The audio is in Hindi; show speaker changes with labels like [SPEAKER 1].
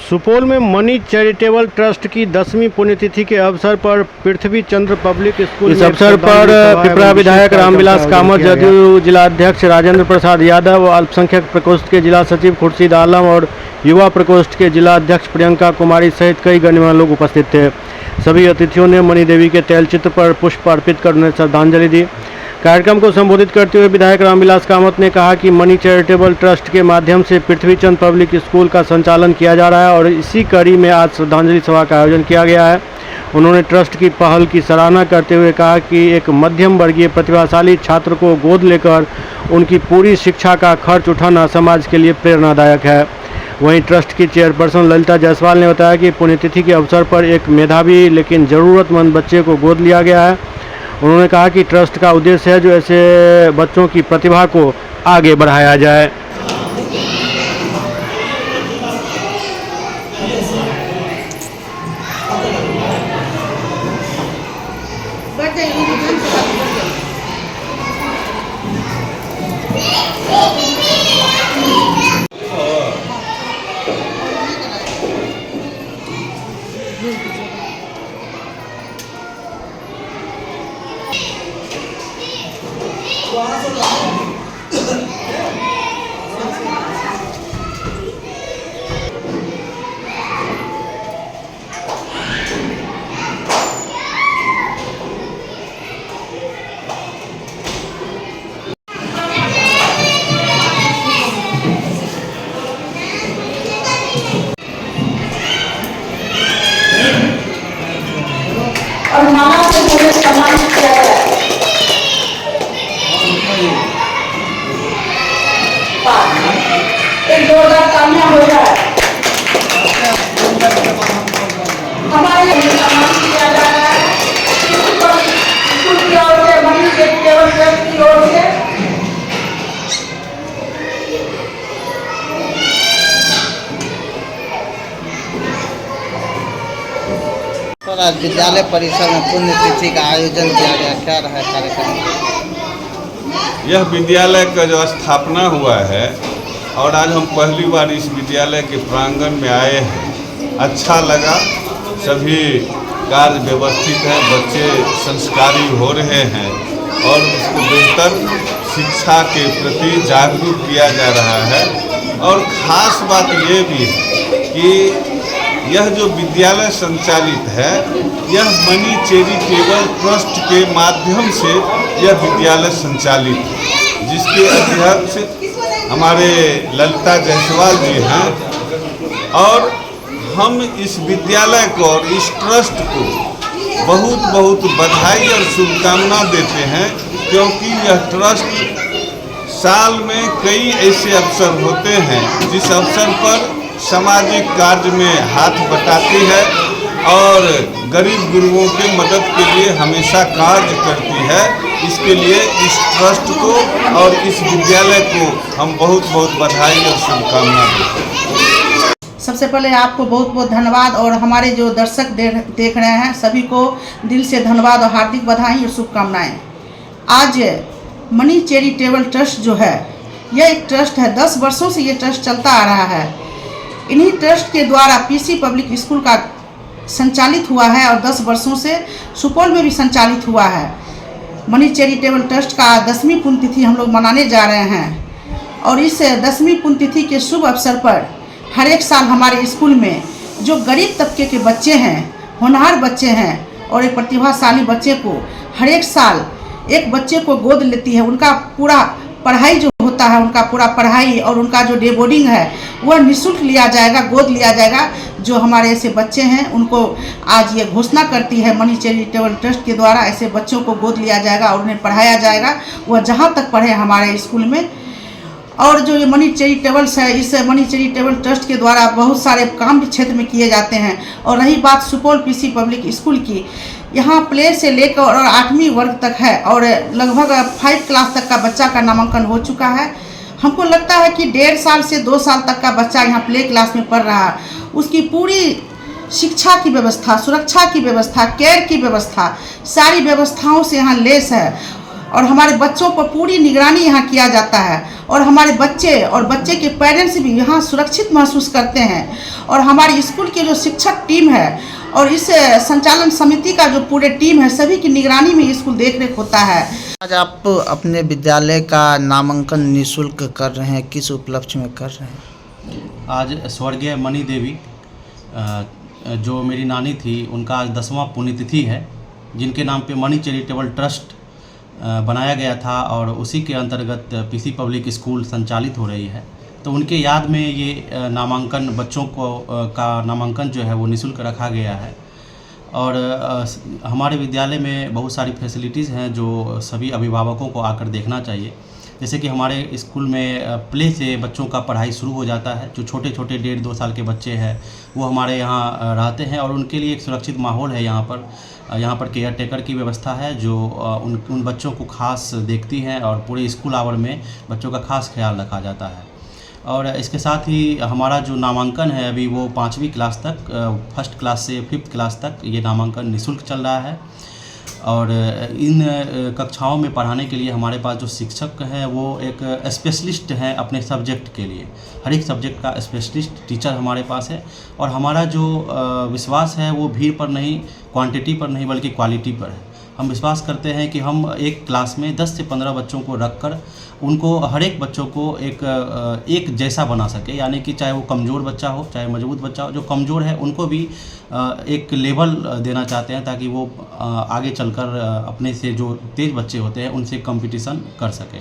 [SPEAKER 1] सुपौल में मनी चैरिटेबल ट्रस्ट की 10वीं पुण्यतिथि के अवसर पर पृथ्वी चंद्र पब्लिक स्कूल इस अवसर पर पिपरा विधायक रामविलास कामत, जदयू जिलाध्यक्ष राजेंद्र प्रसाद यादव, अल्पसंख्यक प्रकोष्ठ के जिला सचिव खुर्शीद आलम और युवा प्रकोष्ठ के जिला अध्यक्ष प्रियंका कुमारी सहित कई गणमान्य लोग उपस्थित थे। सभी अतिथियों ने मणि देवी के तैलचित्र पर पुष्प अर्पित कर उन्हें श्रद्धांजलि दी। कार्यक्रम को संबोधित करते हुए विधायक रामविलास कामत ने कहा कि मनी चैरिटेबल ट्रस्ट के माध्यम से पृथ्वी चंद पब्लिक स्कूल का संचालन किया जा रहा है और इसी कड़ी में आज श्रद्धांजलि सभा का आयोजन किया गया है। उन्होंने ट्रस्ट की पहल की सराहना करते हुए कहा कि एक मध्यम वर्गीय प्रतिभाशाली छात्र को गोद लेकर उनकी पूरी शिक्षा का खर्च उठाना समाज के लिए प्रेरणादायक है। वहीं ट्रस्ट की चेयरपर्सन ललिता जायसवाल ने बताया कि पुण्यतिथि के अवसर पर एक मेधावी लेकिन ज़रूरतमंद बच्चे को गोद लिया गया है। उन्होंने कहा कि ट्रस्ट का उद्देश्य है जो ऐसे बच्चों की प्रतिभा को आगे बढ़ाया जाए।
[SPEAKER 2] और माला से पूरे सम्मानित किया गया। एक जोरदार तालियां हो जाए। हमारे सम्मानित किया जा रहा है स्कूल की ओर से, मनी चैरिटेबल ट्रस्ट की ओर से।
[SPEAKER 3] आज विद्यालय परिसर में पुण्यतिथि का आयोजन किया गया, क्या रहा कार्यक्रम?
[SPEAKER 4] यह विद्यालय का जो स्थापना हुआ है और आज हम पहली बार इस विद्यालय के प्रांगण में आए हैं। अच्छा लगा, सभी कार्य व्यवस्थित हैं, बच्चे संस्कारी हो रहे हैं और उसको बेहतर शिक्षा के प्रति जागरूक किया जा रहा है। और ख़ास बात ये भी है कि यह जो विद्यालय संचालित है, यह मनी चैरिटेबल ट्रस्ट के माध्यम से यह विद्यालय संचालित है, जिसके अध्यक्ष हमारे ललिता जायसवाल जी हैं। और हम इस विद्यालय को और इस ट्रस्ट को बहुत बहुत बधाई और शुभकामना देते हैं, क्योंकि यह ट्रस्ट साल में कई ऐसे अवसर होते हैं जिस अवसर पर सामाजिक कार्य में हाथ बटाती है और गरीब गुरुओं के मदद के लिए हमेशा कार्य करती है। इसके लिए इस ट्रस्ट को और इस विद्यालय को हम बहुत बहुत बधाई और शुभकामना देते हैं।
[SPEAKER 2] सबसे पहले आपको बहुत बहुत धन्यवाद और हमारे जो दर्शक देख रहे हैं सभी को दिल से धन्यवाद और हार्दिक बधाई और शुभकामनाएं। आज मनी चैरिटेबल ट्रस्ट जो है, यह एक ट्रस्ट है। 10 वर्षों से ये ट्रस्ट चलता आ रहा है। इन्हीं ट्रस्ट के द्वारा पीसी पब्लिक स्कूल का संचालित हुआ है और 10 वर्षों से सुपौल में भी संचालित हुआ है। मनी चैरिटेबल ट्रस्ट का 10वीं पुण्यतिथि हम लोग मनाने जा रहे हैं और इस 10वीं पुण्यतिथि के शुभ अवसर पर हर एक साल हमारे स्कूल में जो गरीब तबके के बच्चे हैं, होनहार बच्चे हैं और एक प्रतिभाशाली बच्चे को हर एक साल एक बच्चे को गोद लेती है। उनका पूरा पढ़ाई जो होता है, उनका पूरा पढ़ाई और उनका जो डे बोर्डिंग है वह निःशुल्क लिया जाएगा, गोद लिया जाएगा। जो हमारे ऐसे बच्चे हैं उनको आज ये घोषणा करती है मनी चैरिटेबल ट्रस्ट के द्वारा ऐसे बच्चों को गोद लिया जाएगा और उन्हें पढ़ाया जाएगा, वह जहाँ तक पढ़े हमारे स्कूल में। और जो ये मनी चैरिटेबल्स है, इस मनी चैरिटेबल ट्रस्ट के द्वारा बहुत सारे काम भी क्षेत्र में किए जाते हैं। और रही बात सुपौल पीसी पब्लिक स्कूल की, यहाँ प्ले से लेकर और 8वीं वर्ग तक है और लगभग 5 क्लास तक का बच्चा का नामांकन हो चुका है। हमको लगता है कि 1.5 साल से 2 साल तक का बच्चा यहाँ प्ले क्लास में पढ़ रहा है, उसकी पूरी शिक्षा की व्यवस्था, सुरक्षा की व्यवस्था, केयर की व्यवस्था, सारी व्यवस्थाओं से यहाँ लेस है। और हमारे बच्चों पर पूरी निगरानी यहाँ किया जाता है और हमारे बच्चे और बच्चे के पेरेंट्स भी यहाँ सुरक्षित महसूस करते हैं। और हमारे स्कूल के जो शिक्षक टीम है और इस संचालन समिति का जो पूरे टीम है, सभी की निगरानी में स्कूल देख रेख होता है।
[SPEAKER 3] आज आप अपने विद्यालय का नामांकन निःशुल्क कर रहे हैं, किस उपलक्ष्य में कर रहे हैं?
[SPEAKER 5] आज स्वर्गीय मणि देवी जो मेरी नानी थी, उनका आज 10वां पुण्यतिथि है, जिनके नाम पे मणि चैरिटेबल ट्रस्ट बनाया गया था और उसी के अंतर्गत पीसी पब्लिक स्कूल संचालित हो रही है। तो उनके याद में ये नामांकन बच्चों को का नामांकन जो है वो निःशुल्क रखा गया है। और हमारे विद्यालय में बहुत सारी फैसिलिटीज़ हैं जो सभी अभिभावकों को आकर देखना चाहिए। जैसे कि हमारे स्कूल में प्ले से बच्चों का पढ़ाई शुरू हो जाता है। जो छोटे छोटे 1.5-2 साल के बच्चे हैं वो हमारे यहाँ रहते हैं और उनके लिए एक सुरक्षित माहौल है। यहाँ पर केयर टेकर की व्यवस्था है जो उन बच्चों को खास देखती हैं और पूरे स्कूल आवर में बच्चों का खास ख्याल रखा जाता है। और इसके साथ ही हमारा जो नामांकन है अभी वो 5वीं क्लास तक, फर्स्ट क्लास से 5th क्लास तक ये नामांकन निःशुल्क चल रहा है। और इन कक्षाओं में पढ़ाने के लिए हमारे पास जो शिक्षक हैं वो एक स्पेशलिस्ट हैं अपने सब्जेक्ट के लिए। हर एक सब्जेक्ट का स्पेशलिस्ट टीचर हमारे पास है। और हमारा जो विश्वास है वो भीड़ पर नहीं, क्वांटिटी पर नहीं, बल्कि क्वालिटी पर है। हम विश्वास करते हैं कि हम एक क्लास में 10 से 15 बच्चों को रखकर उनको, हर एक बच्चों को एक जैसा बना सके। यानी कि चाहे वो कमज़ोर बच्चा हो, चाहे मजबूत बच्चा हो, जो कमज़ोर है उनको भी एक लेवल देना चाहते हैं ताकि वो आगे चलकर अपने से जो तेज़ बच्चे होते हैं उनसे कंपटीशन कर सके।